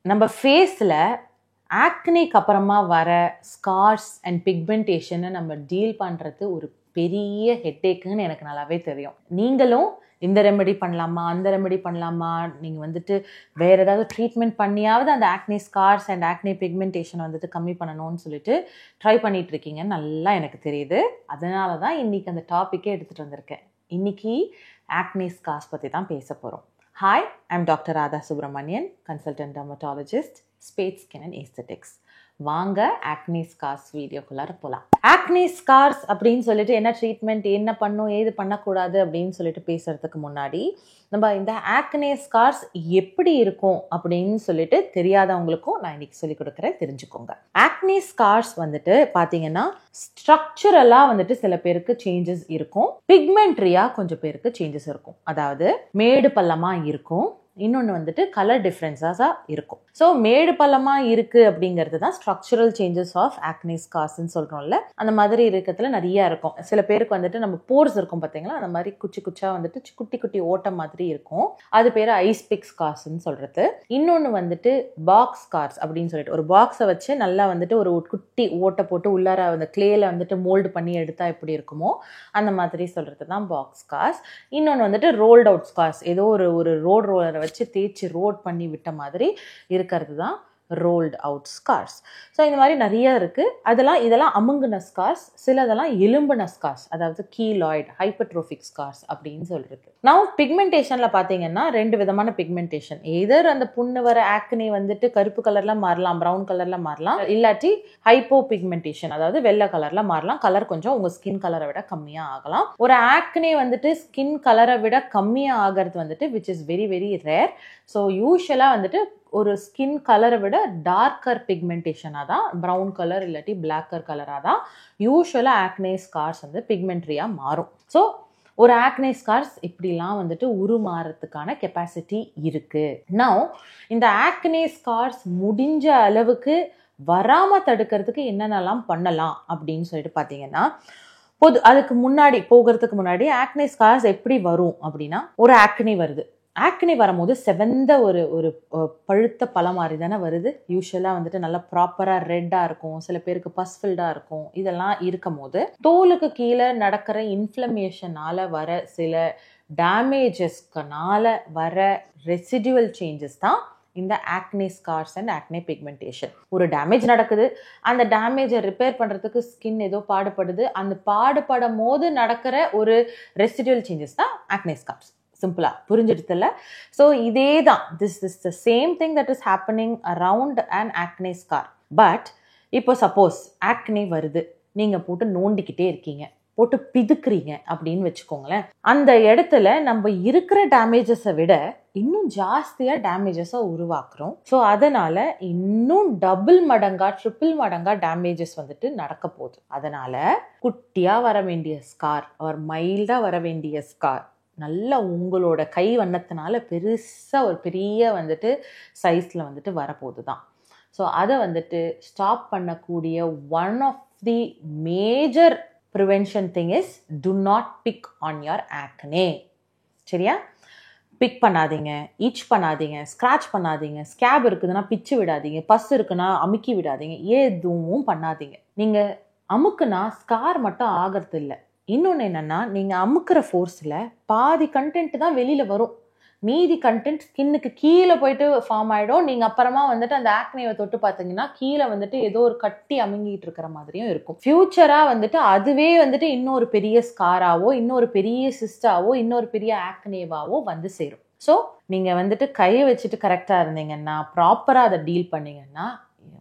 நம்ம ஃபேஸில் ஆக்னிக்கு அப்புறமா வர ஸ்கார்ஸ் அண்ட் பிக்மெண்டேஷனை நம்ம டீல் பண்ணுறது ஒரு பெரிய ஹெட்டேக்குன்னு எனக்கு நல்லாவே தெரியும். நீங்களும் இந்த ரெமெடி பண்ணலாமா, அந்த ரெமெடி பண்ணலாமா, நீங்கள் வந்துட்டு வேறு ஏதாவது ட்ரீட்மெண்ட் பண்ணியாவது அந்த ஆக்னி ஸ்கார்ஸ் அண்ட் ஆக்னி பிக்மெண்டேஷன் வந்துட்டு கம்மி பண்ணணும்னு சொல்லிட்டு ட்ரை பண்ணிகிட்ருக்கீங்கன்னு நல்லா எனக்கு தெரியுது. அதனால தான் இன்றைக்கி அந்த டாப்பிக்கே எடுத்துகிட்டு வந்திருக்கேன். இன்றைக்கி ஆக்னி ஸ்கார்ஸ் பற்றி தான் பேச போகிறோம். Hi, I'm Dr. Radha Subramanian, consultant dermatologist, Spade Skin and Aesthetics. வாங்க ஆக்னி ஸ்கார்ஸ் வீடியோக்குள்ளார போகலாம். ஆக்னி ஸ்கார்ஸ் அப்படின்னு சொல்லிட்டு என்ன ட்ரீட்மெண்ட், என்ன பண்ணும், ஏது பண்ணக்கூடாது அப்படின்னு சொல்லிட்டு பேசுறதுக்கு முன்னாடி நம்ம இந்த ஆக்னி ஸ்கார்ஸ் எப்படி இருக்கும் அப்படின்னு சொல்லிட்டு தெரியாதவங்களுக்கும் நான் இன்னைக்கு சொல்லிக் கொடுக்குறேன், தெரிஞ்சுக்கோங்க. ஆக்னி ஸ்கார்ஸ் வந்துட்டு பார்த்தீங்கன்னா ஸ்ட்ரக்சரலாக வந்துட்டு சில பேருக்கு சேஞ்சஸ் இருக்கும், பிக்மெண்ட்ரியாக கொஞ்சம் பேருக்கு சேஞ்சஸ் இருக்கும். அதாவது மேடு பள்ளமாக இருக்கும், இன்னொன்று வந்துட்டு கலர் டிஃப்ரென்ஸாக இருக்கும். ஸோ மேடு பள்ளமாக இருக்குது அப்படிங்கிறது தான் ஸ்ட்ரக்சரல் சேஞ்சஸ் ஆஃப் ஆக்னி ஸ்கார்ஸ்ன்னு சொல்கிறோம்ல, அந்த மாதிரி இருக்கிறதுல நிறையா இருக்கும். சில பேருக்கு வந்துட்டு நம்ம போர்ஸ் இருக்கும் பார்த்தீங்களா, அந்த மாதிரி குச்சி குச்சா வந்துட்டு குட்டி குட்டி ஓட்டம் மாதிரி இருக்கும், அது பேர் ஐஸ் பிக் ஸ்கார்ஸ்ன்னு சொல்கிறது. இன்னொன்று வந்துட்டு பாக்ஸ் ஸ்கார்ஸ் அப்படின்னு சொல்லிட்டு ஒரு பாக்ஸை வச்சு நல்லா வந்துட்டு ஒரு குட்டி ஓட்டை போட்டு உள்ளார அந்த கிளேயில் வந்துட்டு மோல்டு பண்ணி எடுத்தால் எப்படி இருக்குமோ அந்த மாதிரி சொல்கிறது தான் பாக்ஸ் ஸ்கார்ஸ். இன்னொன்று வந்துட்டு ரோல்ட் அவுட் ஸ்கார்ஸ், ஏதோ ஒரு ரோலரை வச்சு தேய்ச்சி ரோட் பண்ணி விட்ட மாதிரி இருக்கிறது தான் ரோல்ட் அவுட் ஸ்கார்ஸ். ஸோ இந்த மாதிரி நிறைய இருக்குது. இதெல்லாம் அமுங்கின ஸ்கார்ஸ், சிலதெல்லாம் எலும்பின ஸ்கார்ஸ், அதாவது கீலாய்டு ஹைப்பர்ட்ரோஃபிக் ஸ்கார்ஸ் அப்படின்னு சொல்லிருக்கு. நான் பிக்மெண்டேஷனில் பார்த்தீங்கன்னா 2 விதமான பிக்மெண்டேஷன். எதர் அந்த புண்ணு வர ஆக்னி வந்துட்டு கருப்பு கலரில் மாறலாம், ப்ரௌன் கலரில் மாறலாம், இல்லாட்டி ஹைப்போ பிக்மெண்டேஷன் அதாவது வெள்ளை கலரில் மாறலாம். கலர் கொஞ்சம் உங்கள் ஸ்கின் கலரை விட கம்மியாக ஆகலாம். ஒரு ஆக்னி வந்துட்டு ஸ்கின் கலரை விட கம்மியாக ஆகிறது வந்துட்டு which is very very rare. So யூஸ்வலாக வந்துட்டு ஒரு ஸ்கின் கலரை விட டார்க்கர் பிக்மெண்டேஷனாக தான், ப்ரௌன் கலர் இல்லாட்டி பிளாக்கர் கலராக தான் யூஸ்வலாக ஆக்னி ஸ்கார்ஸ் வந்து பிக்மெண்ட்ரியாக மாறும். ஸோ ஒரு ஆக்னி ஸ்கார்ஸ் இப்படிலாம் வந்துட்டு உருமாறதுக்கான கெப்பாசிட்டி இருக்குது. நவ் இந்த ஆக்னி ஸ்கார்ஸ் முடிஞ்ச அளவுக்கு வராமல் தடுக்கிறதுக்கு என்னென்னலாம் பண்ணலாம் அப்படின்னு சொல்லிட்டு பார்த்தீங்கன்னா, அதுக்கு முன்னாடி போகிறதுக்கு முன்னாடி ஆக்னி ஸ்கார்ஸ் எப்படி வரும் அப்படின்னா, ஒரு ஆக்னி வருது, ஆக்னி வரும்போது செவந்த ஒரு பழுத்த பழம் மாதிரி தானே வருது. யூஸ்வலாக வந்துட்டு நல்லா ப்ராப்பராக ரெட்டாக இருக்கும், சில பேருக்கு பஸ்ஃபில்டாக இருக்கும். இதெல்லாம் இருக்கும் போது தோலுக்கு கீழே நடக்கிற இன்ஃப்ளமேஷனால் வர சில டேமேஜஸ்னால வர ரெசிடுவல் சேஞ்சஸ் தான் இந்த ஆக்னி ஸ்கார்ஸ் அண்ட் ஆக்னி பிக்மெண்டேஷன். ஒரு டேமேஜ் நடக்குது, அந்த டேமேஜை ரிப்பேர் பண்ணுறதுக்கு ஸ்கின் ஏதோ பாடுபடுது, அந்த பாடுபடும் போது நடக்கிற ஒரு ரெசிடுவல் சேஞ்சஸ் தான் ஆக்னி ஸ்கார்ஸ். சிம்பிளா புரிஞ்சிடுதுல்ல? ஸோ இதே தான், this is the same thing that is happening around and acne scar. But இப்போ சப்போஸ் ஆக்னி வருது, நீங்கள் போட்டு நோண்டிக்கிட்டே இருக்கீங்க, போட்டு பிதுக்குறீங்க அப்படின்னு வச்சுக்கோங்களேன். அந்த இடத்துல நம்ம இருக்கிற டேமேஜஸை விட இன்னும் ஜாஸ்தியாக டேமேஜஸை உருவாக்குறோம். ஸோ அதனால் இன்னும் டபுள் மடங்கா ட்ரிபிள் மடங்கா டேமேஜஸ் வந்துட்டு நடக்க போகுது. அதனால் குட்டியாக வர வேண்டிய ஸ்கார் ஒரு மைல்டாக வர வேண்டிய ஸ்கார் நல்லா உங்களோட கை வண்ணத்தினால பெருசாக ஒரு பெரிய வந்துட்டு சைஸில் வந்துட்டு வரப்போகுது தான். ஸோ அதை வந்துட்டு ஸ்டாப் பண்ணக்கூடிய one of the major prevention thing is to not pick on your acne. சரியா? பிக் பண்ணாதீங்க, ஈச் பண்ணாதீங்க, ஸ்க்ராட்ச் பண்ணாதீங்க, ஸ்கேப் இருக்குதுன்னா பிச்சு விடாதீங்க, பஸ் இருக்குன்னா அமுக்கி விடாதீங்க, எதுவும் பண்ணாதீங்க. நீங்கள் அமுக்குனா ஸ்கார் மட்டும் ஆகிறது இல்லை. இன்னொன்று என்னென்னா, நீங்கள் அமுக்கிற ஃபோர்ஸில் பாதி கண்டென்ட் தான் வெளியில் வரும், மீதி கண்டென்ட் ஸ்கின்னுக்கு கீழே போயிட்டு ஃபார்ம் ஆகிடும். நீங்கள் அப்புறமா வந்துட்டு அந்த ஆக்னியை தொட்டு பார்த்தீங்கன்னா கீழே வந்துட்டு ஏதோ ஒரு கட்டி அமுங்கிட்டு இருக்கிற மாதிரியும் இருக்கும். ஃப்யூச்சராக வந்துட்டு அதுவே வந்துட்டு இன்னொரு பெரிய ஸ்காராவோ, இன்னொரு பெரிய சிஸ்டாவோ, இன்னொரு பெரிய ஆக்னேவாவோ வந்து சேரும். ஸோ நீங்கள் வந்துட்டு கையை வச்சுட்டு கரெக்டாக இருந்தீங்கன்னா, ப்ராப்பராக அதை டீல் பண்ணிங்கன்னா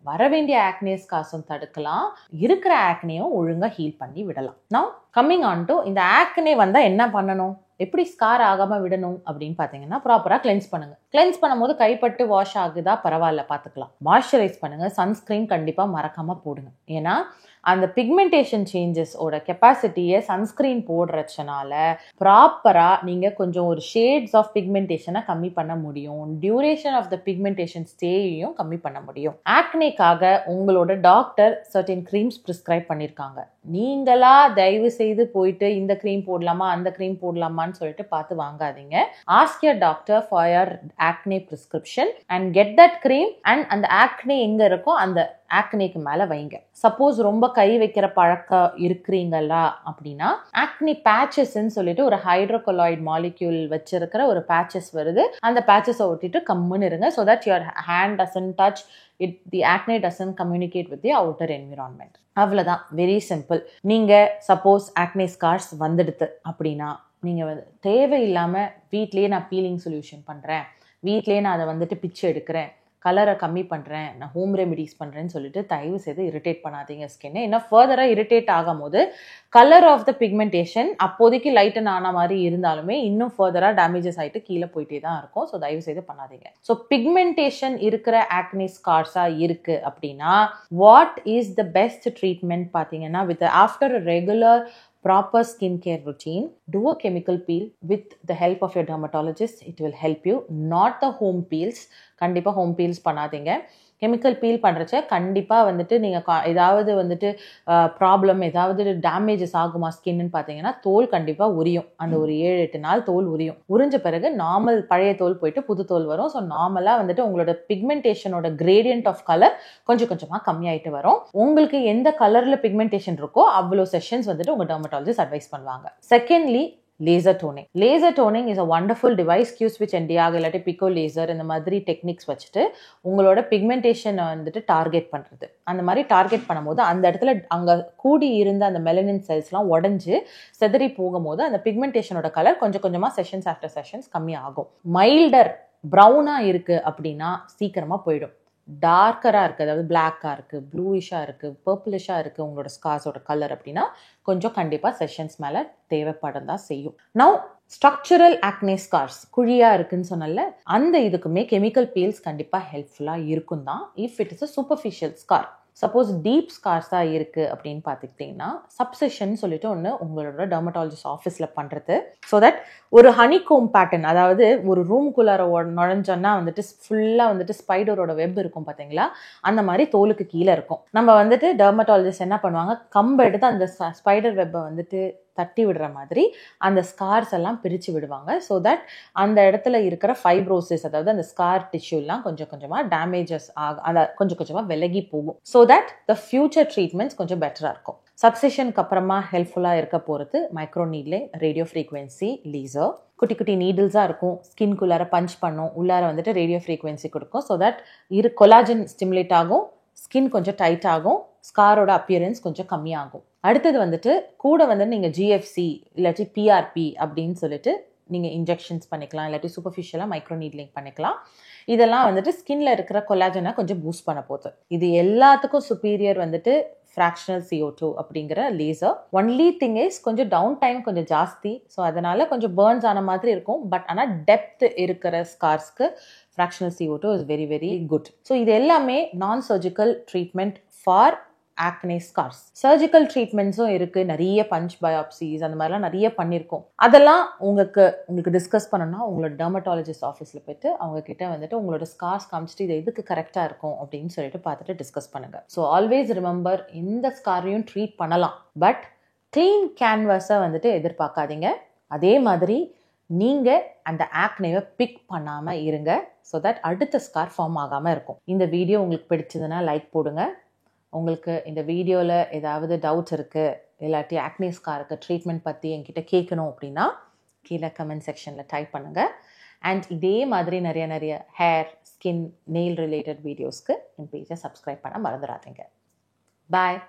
வர வேண்டிய ஆக்னி ஸ்கார்ஸும் தடுக்கலாம், இருக்கிற ஆக்னியும் ஒழுங்காக ஹீல் பண்ணி விடலாம். நவ் கம்மிங் ஆன் டு இந்த ஆக்னி வந்தால் என்ன பண்ணணும், எப்படி ஸ்கார் ஆகாமல் விடணும் அப்படின்னு பார்த்தீங்கன்னா, ப்ராப்பராக கிளென்ஸ் பண்ணுங்கள். கிளென்ஸ் பண்ணும்போது கைப்பட்டு வாஷ் ஆகுதா பரவாயில்ல, பார்த்துக்கலாம். மாய்ஸ்சரைஸ் பண்ணுங்கள். சன்ஸ்க்ரீன் கண்டிப்பாக மறக்காமல் போடுங்க. ஏன்னா அந்த பிக்மெண்டேஷன் சேஞ்சஸ் ஓட கெப்பாசிட்டியை சன்ஸ்கிரீன் போடுறதுனால ப்ராப்பராக நீங்கள் கொஞ்சம் ஒரு ஷேட்ஸ் ஆஃப் பிக்மெண்டேஷனை கம்மி பண்ண முடியும். டியூரேஷன் ஆஃப் த பிக்மெண்டேஷன் ஸ்டேயையும் கம்மி பண்ண முடியும். ஆக்னேக்காக உங்களோட டாக்டர் சர்டன் க்ரீம்ஸ் ப்ரிஸ்கிரைப் பண்ணியிருக்காங்க. நீங்களா தயவு செய்து போயிட்டு இந்த க்ரீம் போடலாமா அந்த க்ரீம் போடலாமான்னு சொல்லிட்டு பார்த்து வாங்காதீங்க. Ask your doctor for your acne prescription and get that cream and அந்த ஆக்னே எங்கே இருக்கோ அந்த ஆக்னேக்கு மேலே வைங்க. சப்போஸ் ரொம்ப கை வைக்கிற பழக்கம் இருக்கிறீங்களா அப்படின்னா ஆக்னி பேச்சஸ்ன்னு சொல்லிட்டு ஒரு ஹைட்ரோகொலாய்டு மாலிக்யூல் வச்சிருக்கிற ஒரு பேச்சஸ் வருது. அந்த பேச்சஸை ஒட்டிட்டு கம்முன்னு இருங்க. So that your hand doesn't touch it, the acne doesn't communicate with the outer environment. அவ்வளோதான், வெரி சிம்பிள். நீங்கள் சப்போஸ் ஆக்னே ஸ்கார்ஸ் வந்துடுது அப்படின்னா நீங்கள் தேவையில்லாமல் வீட்லேயே நான் பீலிங் சொல்யூஷன் பண்ணுறேன், வீட்லேயே நான் அதை வந்துட்டு பிச்சு எடுக்கிறேன், கலரை கம்மி பண்ணுறேன், நான் ஹோம் ரெமிடிஸ் பண்ணுறேன்னு சொல்லிட்டு தயவு செய்து இரிட்டேட் பண்ணாதீங்க ஸ்கின்னை. ஏன்னா ஃபர்தராக இரிட்டேட் ஆகும் போது கலர் ஆஃப் த பிக்மெண்டேஷன் அப்போதைக்கு லைட்டன் ஆன மாதிரி இருந்தாலுமே இன்னும் ஃபர்தராக டேமேஜஸ் ஆகிட்டு கீழே போயிட்டே தான் இருக்கும். ஸோ தயவு செய்து பண்ணாதீங்க. ஸோ பிக்மெண்டேஷன் இருக்கிற ஆக்னே ஸ்கார்ஸாக இருக்குது அப்படின்னா what is the best treatment பார்த்தீங்கன்னா, with after regular proper skincare routine, do a chemical peel with the help of your dermatologist. It will help you, not the home peels. கண்டிப்பா home peels பண்ணாதீங்க. Chemical feel பண்ணுறச்ச கண்டிப்பாக வந்துட்டு நீங்கள் ஏதாவது வந்துட்டு problem, ஏதாவது damages ஆகுமா ஸ்கின்னு பார்த்தீங்கன்னா தோல் கண்டிப்பாக உரியும். அந்த ஒரு 7-8 நாள் தோல் உரியும். உறிஞ்ச பிறகு நார்மல் பழைய தோல் போயிட்டு புது தோல் வரும். ஸோ நார்மலாக வந்துட்டு உங்களோட பிக்மெண்டேஷனோட கிரேடியன்ட் ஆஃப் கலர் கொஞ்சம் கொஞ்சமாக கம்மியாயிட்டு வரும். உங்களுக்கு எந்த கலரில் பிக்மெண்டேஷன் இருக்கோ அவ்வளோ செஷன்ஸ் வந்துட்டு உங்கள் டெர்மட்டாலஜிஸ்ட் அட்வைஸ் பண்ணுவாங்க. Secondly, laser toning. Laser toning is a wonderful device. Q-switch Nd:YAG இல்லாட்டி பிகோ லேசர் இந்த மாதிரி டெக்னிக்ஸ் வச்சுட்டு உங்களோட பிக்மெண்டேஷனை வந்துட்டு டார்கெட் பண்ணுறது. அந்த மாதிரி டார்கெட் பண்ணும்போது அந்த இடத்துல அங்கே கூடி இருந்த அந்த மெலனின் செல்ஸ்லாம் உடஞ்சி செதறி போகும்போது அந்த பிக்மெண்டேஷனோட கலர் கொஞ்சம் கொஞ்சமாக செஷன்ஸ் ஆஃப்டர் செஷன்ஸ் கம்மி ஆகும். மைல்டர் ப்ரௌனாக இருக்குது அப்படின்னா சீக்கிரமாக போயிடும். டார்க்கராக இருக்குது, அதாவது பிளாக்காக இருக்குது, ப்ளூயிஷாக இருக்குது, பர்பிளிஷாக இருக்குது உங்களோட ஸ்கார்ஸோட கலர் அப்படின்னா கொஞ்சம் கண்டிப்பாக செஷன்ஸ் மேலே தேவைப்படம் தான் செய்யும். நவ் ஸ்ட்ரக்சரல் ஆக்னே ஸ்கார்ஸ், குழியாக இருக்குன்னு சொன்னல, அந்த இதுக்குமே கெமிக்கல் பீல்ஸ் கண்டிப்பாக ஹெல்ப்ஃபுல்லாக இருக்கும் தான், if it is a superficial scar. Suppose deep ஸ்கார்ஸாக இருக்குது அப்படின்னு பார்த்துக்கிட்டிங்கன்னா சப்செஷன் சொல்லிட்டு ஒன்று உங்களோட டெர்மட்டாலஜிஸ்ட் ஆஃபீஸில் பண்ணுறது. ஸோ தட் ஒரு ஹனிகோம் பேட்டர்ன், அதாவது ஒரு ரூம்குள்ளார நுழைஞ்சோன்னா வந்துட்டு ஃபுல்லாக வந்துட்டு ஸ்பைடரோட வெப் இருக்கும் பார்த்தீங்களா, அந்த மாதிரி தோலுக்கு கீழே இருக்கும். நம்ம வந்துட்டு டெர்மட்டாலஜிஸ்ட் என்ன பண்ணுவாங்க, கம்பு எடுத்து அந்த ஸ்பைடர் வெப்பை வந்துட்டு தட்டி விடுற மாதிரி அந்த ஸ்கார்ஸ் எல்லாம் பிரித்து விடுவாங்க. ஸோ தட் அந்த இடத்துல இருக்கிற ஃபைப்ரோசிஸ், அதாவது அந்த ஸ்கார் டிஷ்யூலாம் கொஞ்சம் கொஞ்சமாக டேமேஜஸ் அதை கொஞ்சம் கொஞ்சமாக விலகி போகும். So that the future treatments கொஞ்சம் பெட்டராக இருக்கும். சப்செஷனுக்கு அப்புறமா ஹெல்ப்ஃபுல்லாக இருக்க போகிறது micro needling, radio frequency laser. குட்டி குட்டி நீடில்ஸாக இருக்கும், ஸ்கின்குள்ளார பஞ்ச் பண்ணும், உள்ளார வந்துட்டு ரேடியோ ஃப்ரீக்வன்சி கொடுக்கும். ஸோ தட் கொலாஜன் ஸ்டிமுலேட் ஆகும், ஸ்கின் கொஞ்சம் டைட் ஆகும், ஸ்காரோட அப்பியரன்ஸ் கொஞ்சம் கம்மியாகும். அடுத்தது வந்துட்டு கூட வந்து நீங்கள் ஜிஎஃப்சி இல்லாட்டி பிஆர்பி அப்படின்னு சொல்லிட்டு நீங்கள் இன்ஜெக்ஷன்ஸ் பண்ணிக்கலாம், இல்லாட்டி சூப்பர்ஃபிஷியலாக மைக்ரோ நீட்லிங் பண்ணிக்கலாம். இதெல்லாம் வந்துட்டு ஸ்கின்ல இருக்கிற கொலாஜனை கொஞ்சம் பூஸ்ட் பண்ண போகுது. இது எல்லாத்துக்கும் சுப்பீரியர் வந்துட்டு ஃப்ராக்ஷனல் CO2 அப்படிங்கிற லேசர். ஒன்லி திங் இஸ் கொஞ்சம் டவுன் டைம் கொஞ்சம் ஜாஸ்தி. ஸோ அதனால கொஞ்சம் பேர்ன்ஸ் ஆன மாதிரி இருக்கும். பட் ஆனால் டெப்த் இருக்கிற ஸ்கார்ஸ்க்கு fractional CO2 is very very good. So இது எல்லாமே non surgical treatment for acne scars. Surgical ட்ரீட்மெண்ட்ஸும் இருக்குது, நிறைய பஞ்ச் பயாப்சிஸ் அந்த மாதிரிலாம் நிறைய பண்ணியிருக்கோம். அதெல்லாம் உங்களுக்கு டிஸ்கஸ் பண்ணணும்னா உங்களோட டெர்மட்டாலஜிஸ்ட் ஆஃபீஸில் போய்ட்டு அவங்க கிட்ட வந்துட்டு உங்களோட ஸ்கார்ஸ் காமிச்சிட்டு இது எதுக்கு கரெக்டாக இருக்கும் அப்படின்னு சொல்லிட்டு பார்த்துட்டு டிஸ்கஸ் பண்ணுங்கள். ஸோ ஆல்வேஸ் ரிமெம்பர், இந்த ஸ்காரையும் ட்ரீட் பண்ணலாம், பட் க்ளீன் கேன்வாஸை வந்துட்டு எதிர்பார்க்காதீங்க. அதே மாதிரி நீங்கள் அந்த ஆக்னேவை பிக் பண்ணாமல் இருங்க. ஸோ தட் அடுத்த ஸ்கார் ஃபார்ம் ஆகாமல் இருக்கும். இந்த வீடியோ உங்களுக்கு பிடிச்சதுன்னா லைக் போடுங்க. உங்களுக்கு இந்த வீடியோவில் ஏதாவது டவுட்ஸ் இருக்குது, இல்லாட்டி ஆக்னே ஸ்காருக்கு ட்ரீட்மெண்ட் பற்றி என்கிட்ட கேட்கணும் அப்படின்னா கீழே கமெண்ட் செக்ஷனில் டைப் பண்ணுங்கள். அண்ட் இதே மாதிரி நிறைய ஹேர், ஸ்கின், நெயில் ரிலேட்டட் வீடியோஸ்க்கு என் பேஜை சப்ஸ்கிரைப் பண்ண மறந்துடாதீங்க. பாய்.